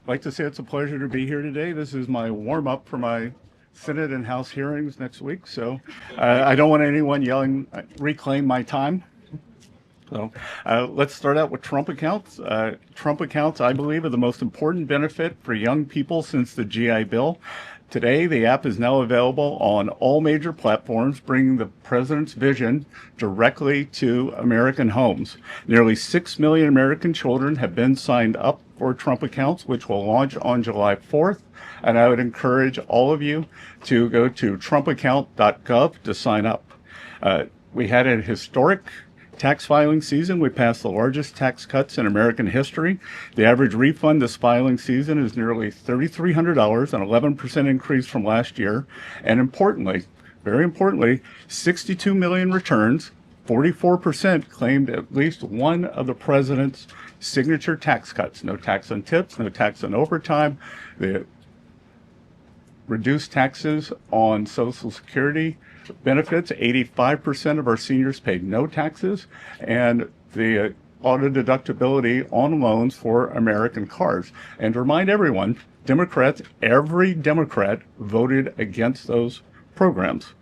I'd like to say it's a pleasure to be here today. This is my warm-up for my Senate and House hearings next week, so I don't want anyone yelling, reclaim my time. So let's start out with Trump accounts. Trump accounts, I believe, are the most important benefit for young people since the GI Bill. Today, the app is now available on all major platforms, bringing the president's vision directly to American homes. Nearly 6 million American children have been signed up for Trump accounts, which will launch on July 4th. And I would encourage all of you to go to trumpaccount.gov to sign up. We had a historic tax filing season. We passed the largest tax cuts in American history. The average refund this filing season is nearly $3,300, an 11% increase from last year. And importantly, very importantly, 62 million returns, 44% claimed at least one of the president's signature tax cuts. No tax on tips, no tax on overtime, the reduced taxes on Social Security benefits. 85% of our seniors paid no taxes, and the auto deductibility on loans for American cars. And to remind everyone, Democrats, every Democrat voted against those programs.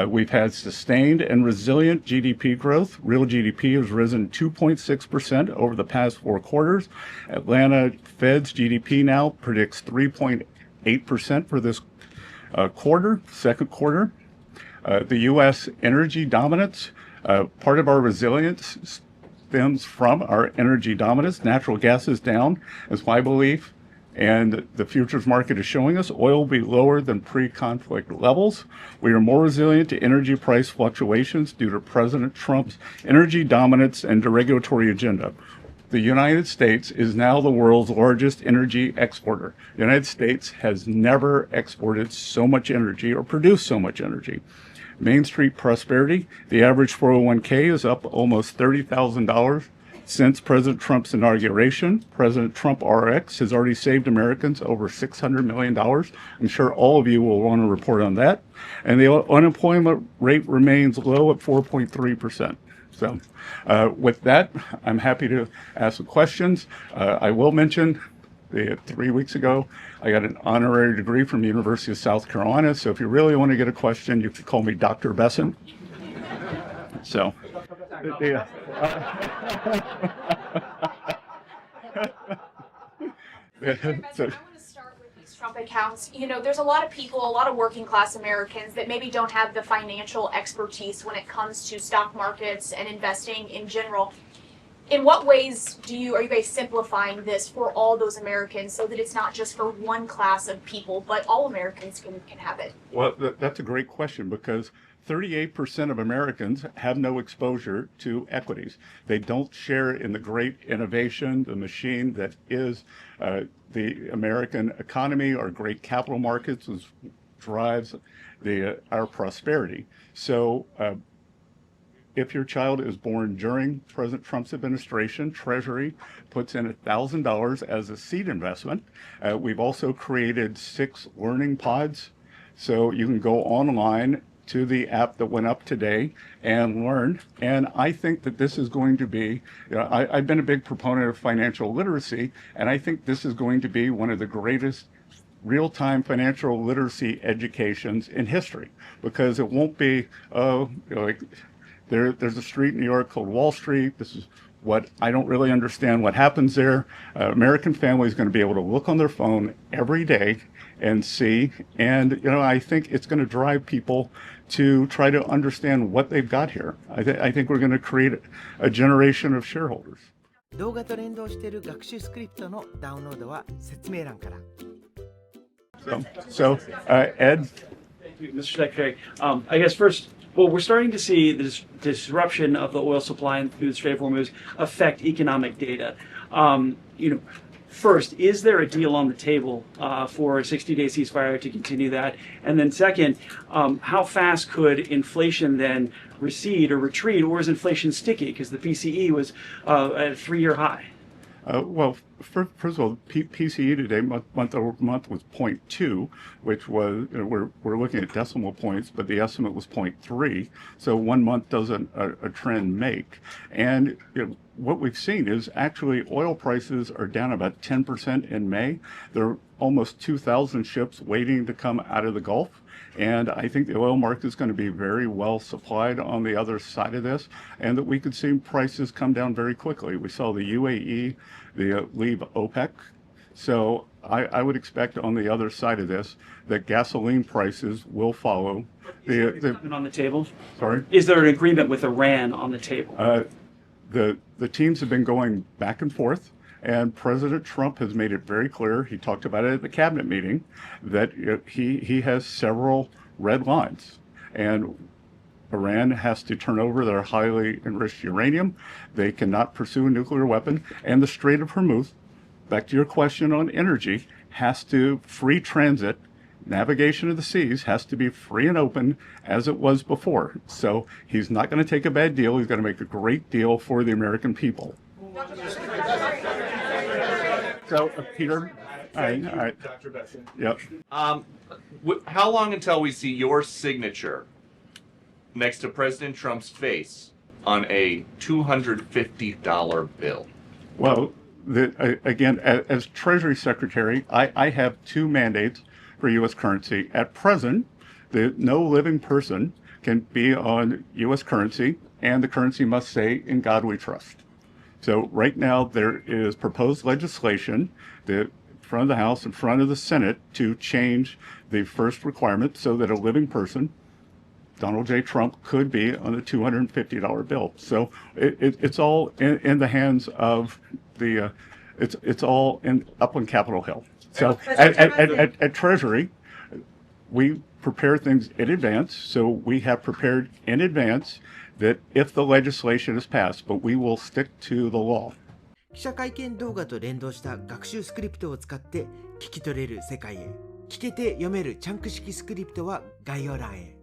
We've had sustained and resilient GDP growth. Real GDP has risen 2.6% over the past 4 quarters. Atlanta Fed's GDP now predicts 3.8% for this second quarter. The U.S. energy dominance, part of our resilience stems from our energy dominance. Natural gas is down, is my belief, and the futures market is showing us oil will be lower than pre-conflict levels. We are more resilient to energy price fluctuations due to President Trump's energy dominance and deregulatory agenda. The United States is now the world's largest energy exporter. The United States has never exported so much energy or produced so much energy. Main Street prosperity, the average 401k is up almost $30,000 since President Trump's inauguration. President Trump RX has already saved Americans over $600 million. I'm sure all of you will want to report on that. And the unemployment rate remains low at 4.3%. So with that, I'm happy to ask some questions. I will mention 3 weeks ago, I got an honorary degree from the University of South Carolina. So if you really want to get a question, you can call me Dr. Bessent. So, yeah. So, Trump accounts. You know, there's a lot of people, a lot of working class Americans that maybe don't have the financial expertise when it comes to stock markets and investing in general. In what ways are you guys simplifying this for all those Americans so that it's not just for one class of people, but all Americans can have it? Well, that's a great question, because 38% of Americans have no exposure to equities. They don't share in the great innovation, the machine that is the American economy. Our great capital markets drives our prosperity. So if your child is born during President Trump's administration, Treasury puts in $1,000 as a seed investment. We've also created 6 learning pods, so you can go online to the app that went up today and learn. And I think that this is going to be, I've been a big proponent of financial literacy, and I think this is going to be one of the greatest real-time financial literacy educations in history, because it won't be, there's a street in New York called Wall Street. This is what I don't really understand what happens there. American family is going to be able to look on their phone every day and see. And, I think it's going to drive people to try to understand what they've got here. I think we're going to create a generation of shareholders. 動画と連動している学習スクリプトのダウンロードは説明欄から。So, Ed? Thank you, Mr. Secretary. I guess first, well, we're starting to see the disruption of the oil supply through the Strait of Hormuz affect economic data. First, is there a deal on the table for a 60-day ceasefire to continue that? And then second, how fast could inflation then recede or retreat, or is inflation sticky? Because the PCE was at a 3-year high. Well, first of all, PCE today, month over month, was 0.2, which was, we're looking at decimal points, but the estimate was 0.3. So 1 month doesn't a trend make. And what we've seen is actually oil prices are down about 10% in May. There are almost 2,000 ships waiting to come out of the Gulf. And I think the oil market is going to be very well supplied on the other side of this, and that we could see prices come down very quickly. We saw the UAE leave OPEC. So I would expect on the other side of this that gasoline prices will follow. On the table? Sorry? Is there an agreement with Iran on the table? The teams have been going back and forth. And President Trump has made it very clear, he talked about it at the cabinet meeting, that he has several red lines. And Iran has to turn over their highly enriched uranium. They cannot pursue a nuclear weapon. And the Strait of Hormuz, back to your question on energy, has to free transit. Navigation of the seas has to be free and open as it was before. So he's not going to take a bad deal. He's going to make a great deal for the American people. So, Peter, all right. Dr. Bessent. Yep. How long until we see your signature next to President Trump's face on a $250 bill? Well, again, as Treasury Secretary, I have 2 mandates for U.S. currency. At present, no living person can be on U.S. currency, and the currency must say, "In God we trust." So right now there is proposed legislation in front of the House, in front of the Senate, to change the first requirement so that a living person, Donald J. Trump, could be on a $250 bill. So it's all in the hands of the, it's all up on Capitol Hill. So at Treasury, we prepare things in advance. So we have prepared in advance that if the legislation is passed, but we will stick to the law. 記者会見動画と連動した学習スクリプトを使って聞き取れる世界へ。聞けて読めるチャンク式スクリプトは概要欄へ。